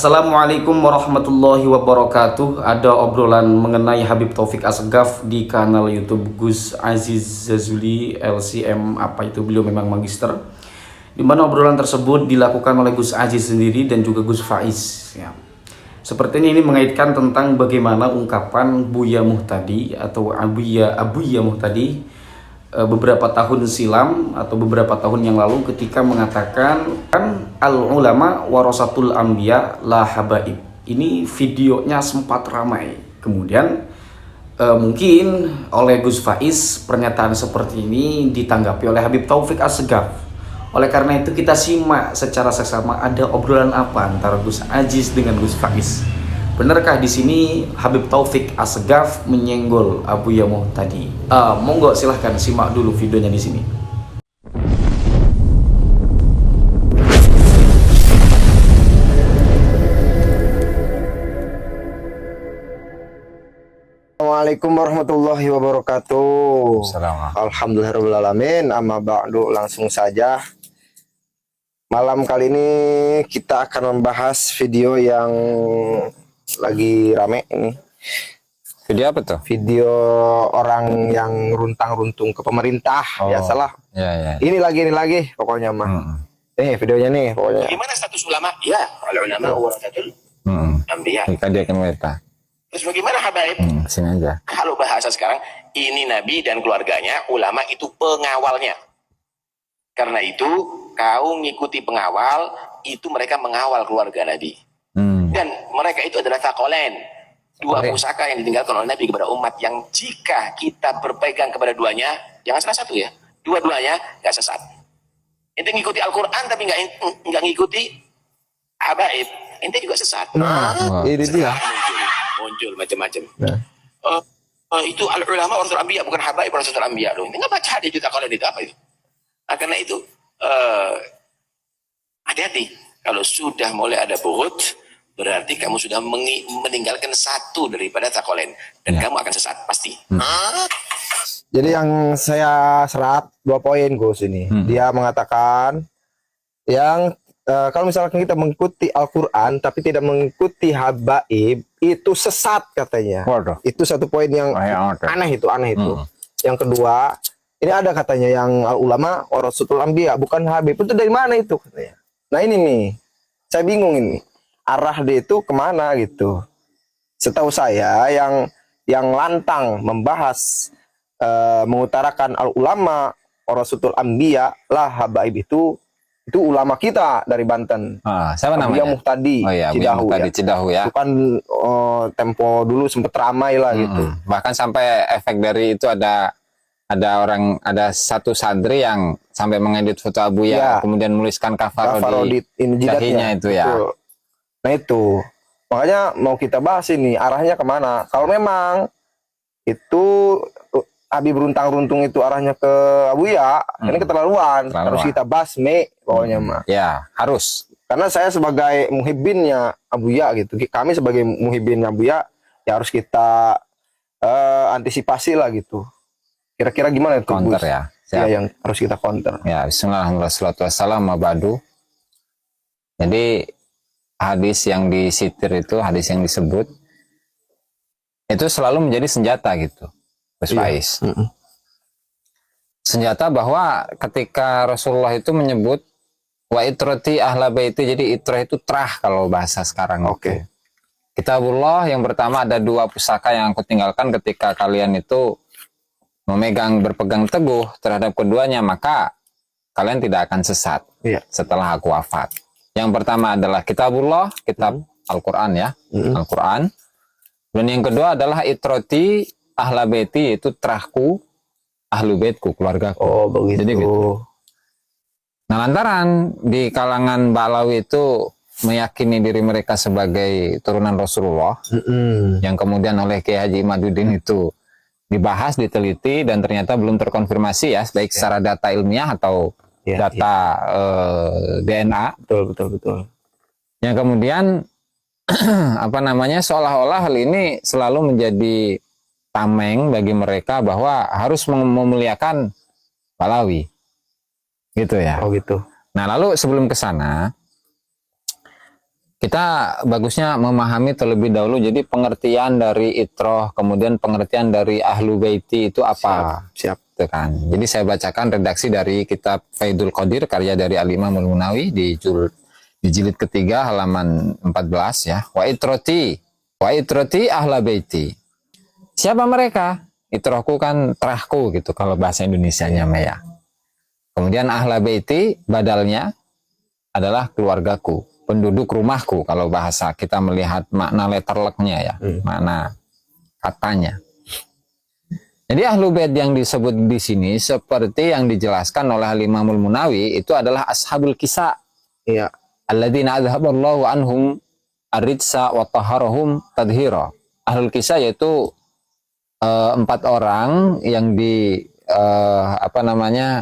Assalamualaikum warahmatullahi wabarakatuh. Ada obrolan mengenai Habib Taufik Assegaf di kanal YouTube Gus Aziz Jazuli LCM, apa itu, beliau memang magister, di mana obrolan tersebut dilakukan oleh Gus Aziz sendiri dan juga Gus Faiz ya. Sepertinya ini mengaitkan tentang bagaimana ungkapan Buya Muhtadi atau Abuya Muhtadi beberapa tahun silam atau beberapa tahun yang lalu ketika mengatakan kan al ulama warasatul anbiya la habaib. Ini videonya sempat ramai. Kemudian mungkin oleh Gus Faiz pernyataan seperti ini ditanggapi oleh Habib Taufik Assegaf. Oleh karena itu kita simak secara seksama ada obrolan apa antara Gus Aziz dengan Gus Faiz. Benarkah di sini Habib Taufik Assegaf menyenggol Abuya Muhtadi? Monggo silahkan simak dulu videonya di sini. Assalamualaikum warahmatullahi wabarakatuh. Alhamdulillahirrahmanirrahim. Amma ba'du, langsung saja. Malam kali ini kita akan membahas video yang lagi rame ini. Video apa tuh? Video orang yang runtang-runtung ke pemerintah. Biasalah. Ya. Ini lagi pokoknya mah. Nih videonya nih pokoknya. Gimana status ulama? Ya, ulama warasatul anbiya. Dia akan mereka. Terus bagaimana habaib? Sini aja. Kalau bahasa sekarang, ini Nabi dan keluarganya, ulama itu pengawalnya. Karena itu, kau ngikuti pengawal, itu mereka mengawal keluarga Nabi. Dan mereka itu adalah taqolain. Dua pusaka yang ditinggalkan oleh Nabi kepada umat, yang jika kita berpegang kepada duanya, jangan salah satu ya, dua-duanya gak sesat. Ente ngikuti Al-Quran tapi nggak ngikuti habaib, ente juga sesat. Ini dia. Muncul macam-macam. Itu al-ulama warasatul anbiya, bukan habaib warasatul anbiya. Loh, ini nggak baca hadis itu kalau itu apa itu? Nah, karena itu hati-hati. Kalau sudah mulai ada buhut, berarti kamu sudah meninggalkan satu daripada takolen, dan kamu akan sesat pasti. Jadi yang saya serap 2 poin Gus ini. Dia mengatakan yang kalau misalkan kita mengikuti Al-Quran tapi tidak mengikuti habaib, itu sesat katanya. Itu satu poin yang aneh itu. Yang kedua, ini ada katanya yang ulama warasatul anbiya bukan habib. Itu dari mana itu katanya? Nah ini nih, saya bingung ini. Arah dia itu kemana gitu. Setahu saya yang lantang membahas mengutarakan al ulama warasatul anbiya lah habaib itu ulama kita dari Banten. Siapa namanya? Buya Muhtadi. Cidahu ya. Itu kan tempo dulu sempat ramai lah gitu. Bahkan sampai efek dari itu ada satu santri yang sampai mengedit foto Abuya, kemudian menuliskan kafarodit dahinya itu ya. Betul. Nah itu makanya mau kita bahas ini arahnya kemana. Kalau memang itu Habib runtang-runtung itu arahnya ke Abuya, ini keterlaluan. Harus kita basmi pokoknya mah. Ya harus. Karena saya sebagai muhibbinnya Abuya gitu, kami sebagai muhibbinnya Abuya ya harus kita antisipasi lah gitu. Kira-kira gimana itu counter ya? Ya yang harus kita counter. Ya, bismillahirrahmanirrahim. Jadi hadis yang disitir itu, hadis yang disebut itu selalu menjadi senjata gitu, Gus Faiz. Senjata bahwa ketika Rasulullah itu menyebut wa itrati ahla baiti, jadi itrah itu terah kalau bahasa sekarang. Oke. Kitabullah yang pertama, ada 2 pusaka yang aku tinggalkan ketika kalian itu berpegang teguh terhadap keduanya, maka kalian tidak akan sesat setelah aku wafat. Yang pertama adalah kitabullah, kitab Al-Quran ya, Al-Quran. Dan yang kedua adalah itroti ahla baiti, itu terahku, ahlu baitku, keluargaku. Oh begitu. Jadi gitu. Nah lantaran di kalangan Balawi itu meyakini diri mereka sebagai turunan Rasulullah, yang kemudian oleh Kiai Haji Imaduddin itu dibahas, diteliti, dan ternyata belum terkonfirmasi ya, baik secara data ilmiah atau data DNA. Betul. Yang kemudian seolah-olah hal ini selalu menjadi tameng bagi mereka bahwa harus memuliakan Balawi. Gitu ya. Oh gitu. Nah, lalu sebelum ke sana, Kita bagusnya memahami terlebih dahulu. Jadi pengertian dari itroh, kemudian pengertian dari ahlu baiti itu apa? Siap. Itu kan. Jadi saya bacakan redaksi dari kitab Faidul Qadir karya dari Al-Imam Al-Munawi di jilid ketiga halaman 14 ya. Wa itroti ahla baiti. Siapa mereka? Itrohku kan terahku gitu kalau bahasa Indonesianya Maya. Kemudian ahla baiti badalnya adalah keluargaku, penduduk rumahku kalau bahasa kita melihat makna letterleknya ya, makna katanya. Jadi ahlu bait yang disebut di sini seperti yang dijelaskan oleh Imamul Munawi itu adalah ashabul kisa. Iya. Alladzina adhaballahu anhum ar-ridsa wa tahharahum tadhira. Ahlul kisa yaitu 4 orang yang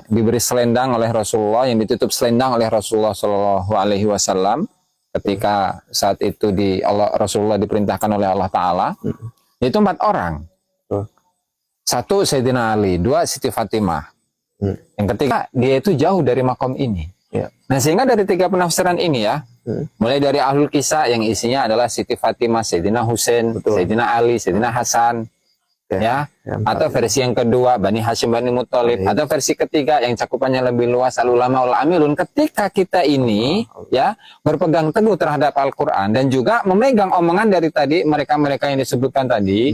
diberi selendang oleh Rasulullah, yang ditutup selendang oleh Rasulullah Shallallahu Alaihi Wasallam ketika saat itu Rasulullah diperintahkan oleh Allah Taala. Itu 4 orang. 1 Sayyidina Ali, 2 Siti Fatimah. Yang ketiga dia itu jauh dari makom ini. Ya. Nah sehingga dari 3 penafsiran ini ya, mulai dari ahlul kisah yang isinya adalah Siti Fatimah, Sayyidina Husain, Sayyidina Ali, Sayyidina Hasan. Ya, atau versi yang kedua Bani Hashim Bani Muthalib, atau versi ketiga yang cakupannya lebih luas al-ulama wal amilun. Ketika kita ini ya berpegang teguh terhadap Al-Qur'an dan juga memegang omongan dari tadi mereka-mereka yang disebutkan tadi,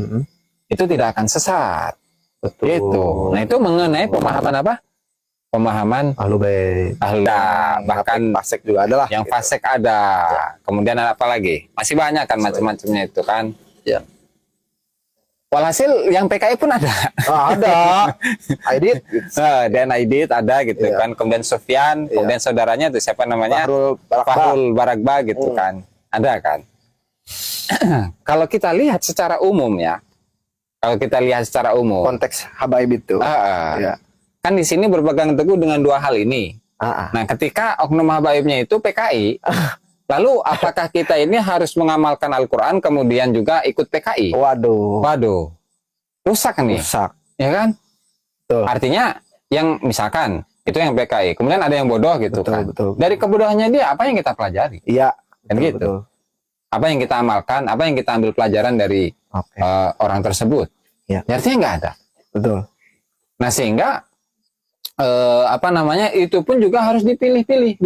itu tidak akan sesat. Betul. Itu. Nah, itu mengenai pemahaman apa? Pemahaman Ahlu bait. Bahkan fasik juga adalah. yang fasik ada. Kemudian ada apa lagi? Masih banyak kan macam-macamnya itu kan. Ya. Walhasil yang PKI pun ada. Ada. Aidit. Dan Aidit ada gitu kan. Kemudian Sufyan, kemudian saudaranya itu siapa namanya? Fahrul Barakba gitu kan. Ada kan. Kalau kita lihat secara umum ya. Konteks habaib itu. Ya. Kan di sini berpegang teguh dengan 2 hal ini. Nah, ketika oknum habaibnya itu PKI, lalu apakah kita ini harus mengamalkan Al-Quran kemudian juga ikut PKI? Waduh. Rusak nih. Ya kan? Betul. Artinya yang misalkan itu yang PKI, kemudian ada yang bodoh gitu kan. Betul. Dari kebodohannya dia apa yang kita pelajari? Iya. Kan gitu. Betul. Apa yang kita amalkan, apa yang kita ambil pelajaran dari orang tersebut? Ya. Artinya nggak ada. Betul. Nah sehingga itu pun juga harus dipilah-pilih.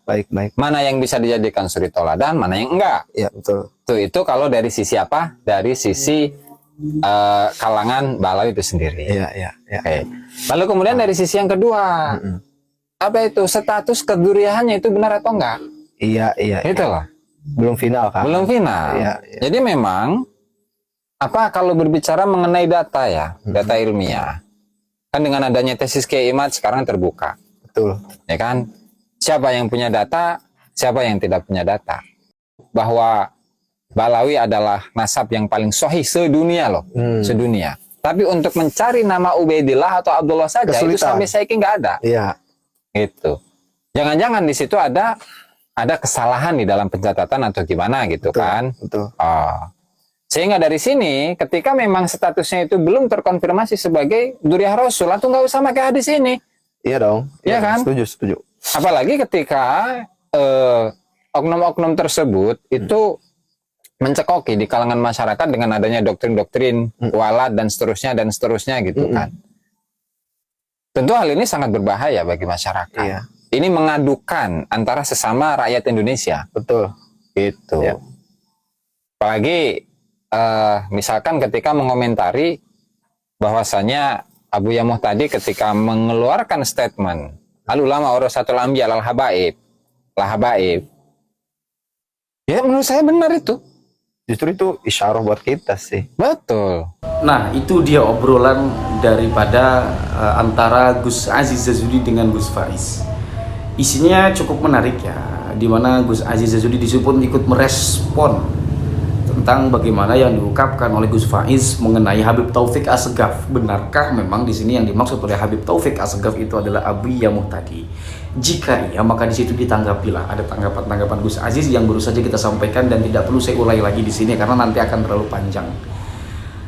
Baik. Mana yang bisa dijadikan suri toladan, mana yang enggak. Iya, betul. Itu kalau dari sisi apa? Dari sisi kalangan Balawi itu sendiri. Iya. Oke. Lalu kemudian dari sisi yang kedua, apa itu status keduriahannya itu benar atau enggak? Iya. Itu loh. Belum final kan? Belum final. Iya. Jadi memang kalau berbicara mengenai data ya, data ilmiah. Kan dengan adanya tesis Kiai Imad sekarang terbuka. Betul. Ya kan? Siapa yang punya data, siapa yang tidak punya data. Bahwa Balawi adalah nasab yang paling sahih sedunia loh. Sedunia. Tapi untuk mencari nama Ubaidillah atau Abdullah saja kesulitan. itu sampai saya nggak ada. Iya. Gitu. Jangan-jangan di situ ada kesalahan di dalam pencatatan atau gimana gitu. Betul, kan. Betul. Sehingga dari sini ketika memang statusnya itu belum terkonfirmasi sebagai Duriah Rasul, atau nggak usah pakai hadis ini. Iya dong. Iya kan? Setuju. Apalagi ketika oknum-oknum tersebut itu mencekoki di kalangan masyarakat dengan adanya doktrin-doktrin walat dan seterusnya gitu kan. Tentu hal ini sangat berbahaya bagi masyarakat. Iya. Ini mengadukan antara sesama rakyat Indonesia. Betul. Gitu. Iya. Apalagi misalkan ketika mengomentari bahwasanya Abu Yamuh tadi ketika mengeluarkan statement al-ulama warasatul anbiya lal habaib, ya menurut saya benar itu. Justru itu isyarah buat kita sih. Betul. Nah, itu dia obrolan daripada antara Gus Aziz Jazuli dengan Gus Faiz. Isinya cukup menarik ya, di mana Gus Aziz Jazuli disitu pun ikut merespon tentang bagaimana yang diungkapkan oleh Gus Faiz mengenai Habib Taufik Assegaf. Benarkah memang di sini yang dimaksud oleh Habib Taufik Assegaf itu adalah Abu Yamuh tadi? Jika iya, maka di situ ditanggapilah. Ada tanggapan Gus Aziz yang baru saja kita sampaikan dan tidak perlu saya ulangi lagi di sini karena nanti akan terlalu panjang.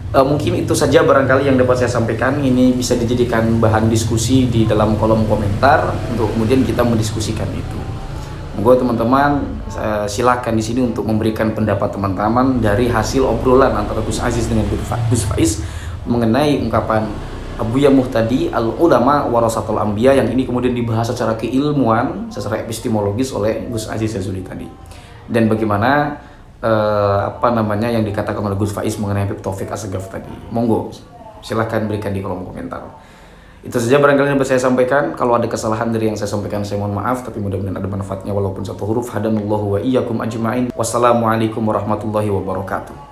Mungkin itu saja barangkali yang dapat saya sampaikan. Ini bisa dijadikan bahan diskusi di dalam kolom komentar untuk kemudian kita mendiskusikan itu. Monggo teman-teman, silakan di sini untuk memberikan pendapat teman-teman dari hasil obrolan antara Gus Aziz dengan Gus Faiz mengenai ungkapan Abuya Muhtadi al-ulama warasatul anbiya, yang ini kemudian dibahas secara keilmuan, secara epistemologis oleh Gus Aziz Jazuli tadi. Dan bagaimana yang dikatakan oleh Gus Faiz mengenai Habib Taufik Assegaf tadi. Monggo silahkan berikan di kolom komentar. Itu saja barangkali yang bisa saya sampaikan. Kalau ada kesalahan dari yang saya sampaikan, saya mohon maaf, tapi mudah-mudahan ada manfaatnya walaupun satu huruf. Hadanallahu wa iyyakum ajma'in. Wassalamualaikum warahmatullahi wabarakatuh.